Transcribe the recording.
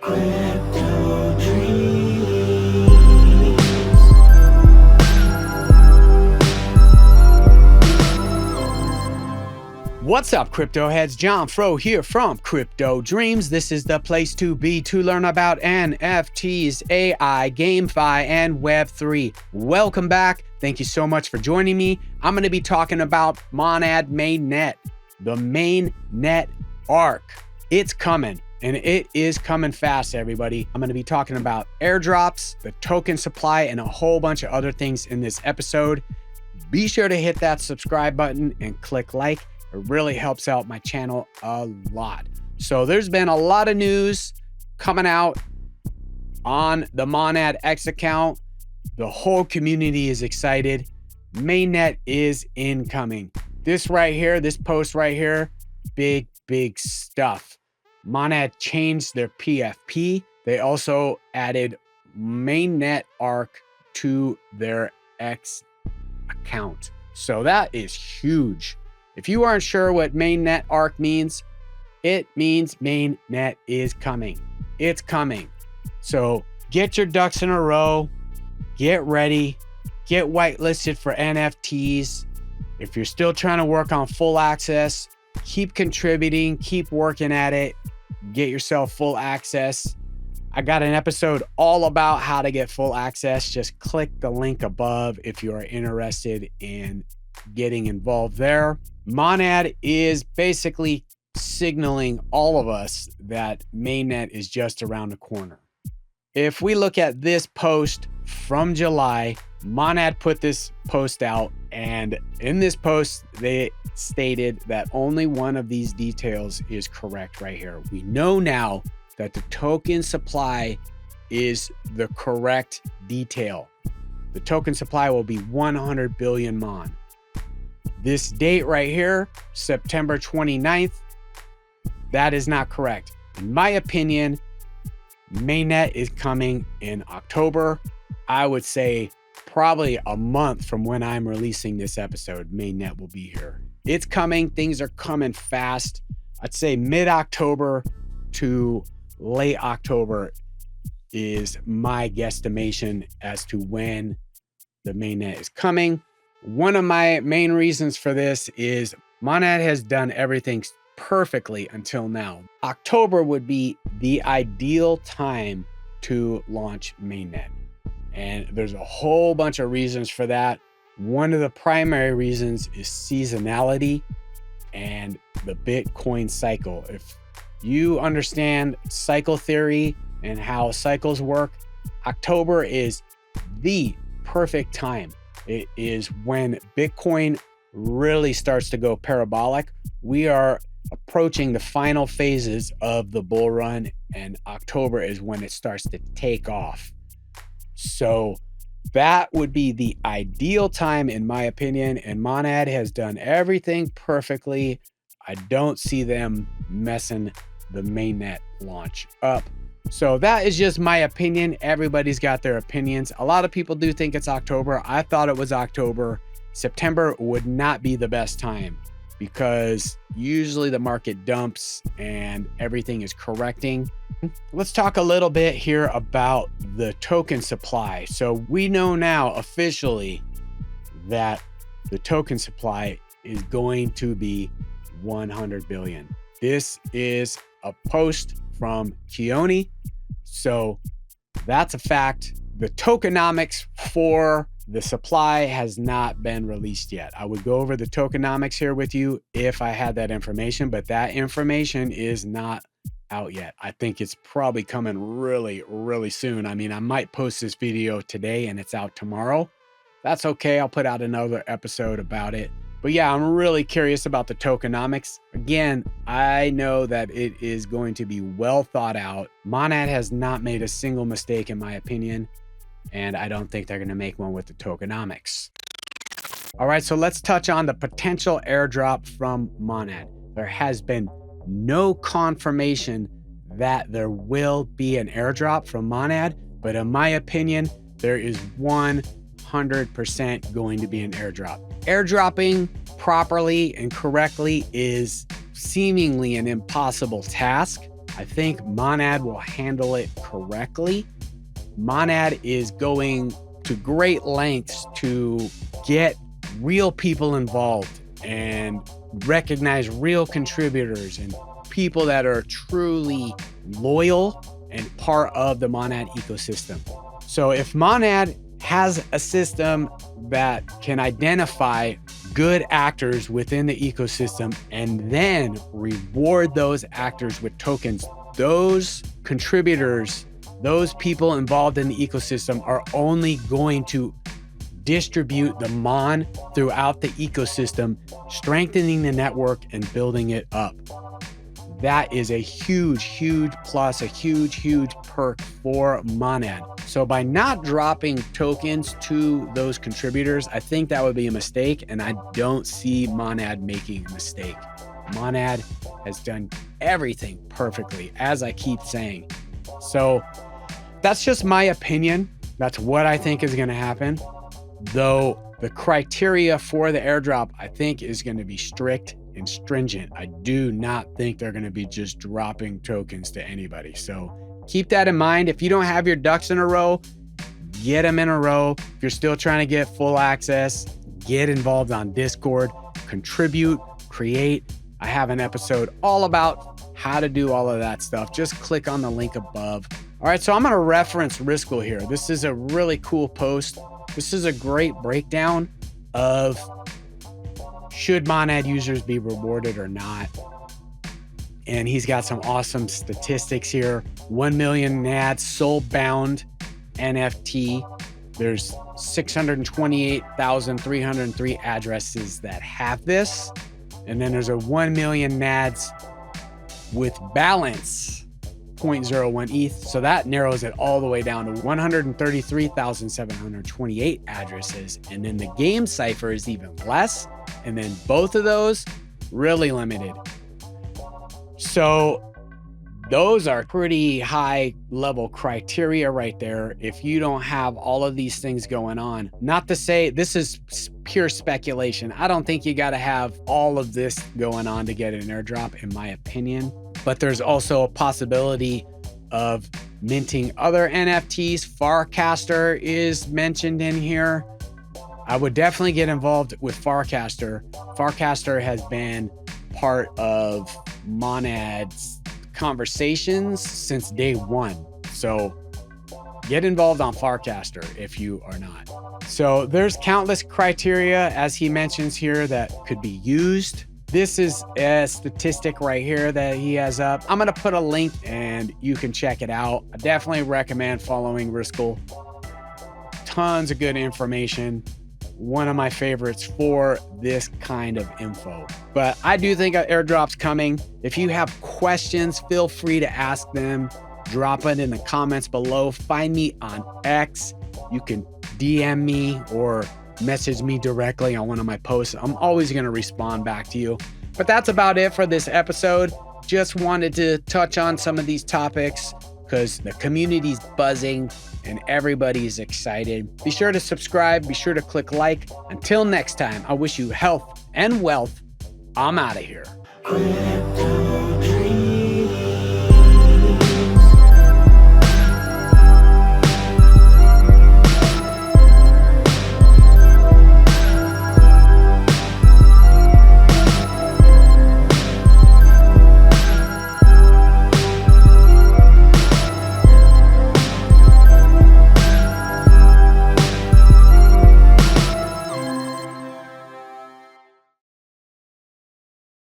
Crypto dreams. What's up, crypto heads? John Fro here from Crypto Dreams. This is the place to be to learn about NFTs, AI, GameFi, and Web3. Welcome back. Thank you so much for joining me. I'm going to be talking about Mainnet, the Mainnet arc. It's coming, and it is coming fast, everybody. I'm going to be talking about airdrops, the token supply, and a whole bunch of other things in this episode. Be sure to hit that subscribe button and click like. It really helps out my channel a lot. So there's been a lot of news coming out on the Mainnet X account. The whole community is excited. Mainnet is incoming. This right here, this post right here, big stuff. Mainnet changed their PFP. They also added Mainnet ARC to their X account. So that is huge. If you aren't sure what Mainnet ARC means, it means Mainnet is coming. It's coming. So get your ducks in a row, get ready, get whitelisted for NFTs. If you're still trying to work on full access, keep contributing, keep working at it, get yourself full access. I got an episode all about how to get full access. Just click the link above if you are interested in getting involved there. Mainnet is basically signaling all of us that Mainnet is just around the corner. If we look at this post from July, Mainnet put this post out, and in this post, they stated that only one of these details is correct right here. We know now that the token supply is the correct detail. The token supply will be 100 billion MON. This date right here, September 29th, that is not correct. In my opinion, Mainnet is coming in October. I would say probably a month from when I'm releasing this episode, Mainnet will be here. It's coming. Things are coming fast. I'd say mid-October to late October is my guesstimation as to when the Mainnet is coming. One of my main reasons for this is Mainnet has done everything perfectly until now. October would be the ideal time to launch Mainnet. And there's a whole bunch of reasons for that. One of the primary reasons is seasonality and the Bitcoin cycle. If you understand cycle theory and how cycles work, October is the perfect time. It is when Bitcoin really starts to go parabolic. We are approaching the final phases of the bull run, and October is when it starts to take off. So that would be the ideal time, in my opinion, and Mainnet has done everything perfectly. I don't see them messing the Mainnet launch up. So that is just my opinion. Everybody's got their opinions. A lot of people do think it's October. I thought it was October. September would not be the best time because usually the market dumps and everything is correcting. Let's talk a little bit here about the token supply. So we know now officially that the token supply is going to be 100 billion. This is a post from Keone. So that's a fact. The tokenomics for the supply has not been released yet. I would go over the tokenomics here with you if I had that information, but that information is not out yet. I think it's probably coming really soon. I mean, I might post this video today and it's out tomorrow. That's okay. I'll put out another episode about it. But yeah, I'm really curious about the tokenomics. Again, I know that it is going to be well thought out. Mainnet has not made a single mistake in my opinion, and I don't think they're going to make one with the tokenomics. All right, so let's touch on the potential airdrop from Mainnet. There has been no confirmation that there will be an airdrop from Mainnet, but in my opinion, there is 100% going to be an airdrop. Airdropping properly and correctly is seemingly an impossible task. I think Monad will handle it correctly. Monad is going to great lengths to get real people involved and recognize real contributors and people that are truly loyal and part of the Monad ecosystem. So if Monad has a system that can identify good actors within the ecosystem and then reward those actors with tokens, those contributors, those people involved in the ecosystem are only going to distribute the Mon throughout the ecosystem, strengthening the network and building it up. That is a huge, huge plus, a huge, huge perk for Monad. So by not dropping tokens to those contributors, I think that would be a mistake, and I don't see Monad making a mistake. Monad has done everything perfectly, as I keep saying. So that's just my opinion. That's what I think is going to happen. Though the criteria for the airdrop, I think, is going to be strict and stringent. I do not think they're going to be just dropping tokens to anybody. So keep that in mind. If you don't have your ducks in a row, get them in a row. If you're still trying to get full access, get involved on Discord, contribute, create. I have an episode all about how to do all of that stuff. Just click on the link above. All right, so I'm going to reference rskl here. This is a really cool post. This is a great breakdown of should Monad users be rewarded or not. And he's got some awesome statistics here. 1 million NAD soul-bound NFT. There's 628,303 addresses that have this. And then there's a 1 million NADs with balance 0.01 ETH. So that narrows it all the way down to 133,728 addresses. And then the game cipher is even less. And then both of those really limited. So those are pretty high level criteria right there. If you don't have all of these things going on, not to say this is pure speculation. I don't think you got to have all of this going on to get an airdrop, in my opinion. But there's also a possibility of minting other NFTs. Farcaster is mentioned in here. I would definitely get involved with Farcaster. Farcaster has been part of Monad's conversations since day one. So get involved on Farcaster if you are not. So there's countless criteria, as he mentions here, that could be used. This is a statistic right here that he has up. I'm going to put a link and you can check it out. I definitely recommend following rskl. Tons of good information. One of my favorites for this kind of info. But I do think an airdrop's coming. If you have questions, feel free to ask them. Drop it in the comments below. Find me on X. You can DM me or message me directly on one of my posts. I'm always going to respond back to you. But that's about it for this episode. Just wanted to touch on some of these topics because the community's buzzing and everybody's excited. Be sure to subscribe. Be sure to click like. Until next time, I wish you health and wealth. I'm out of here.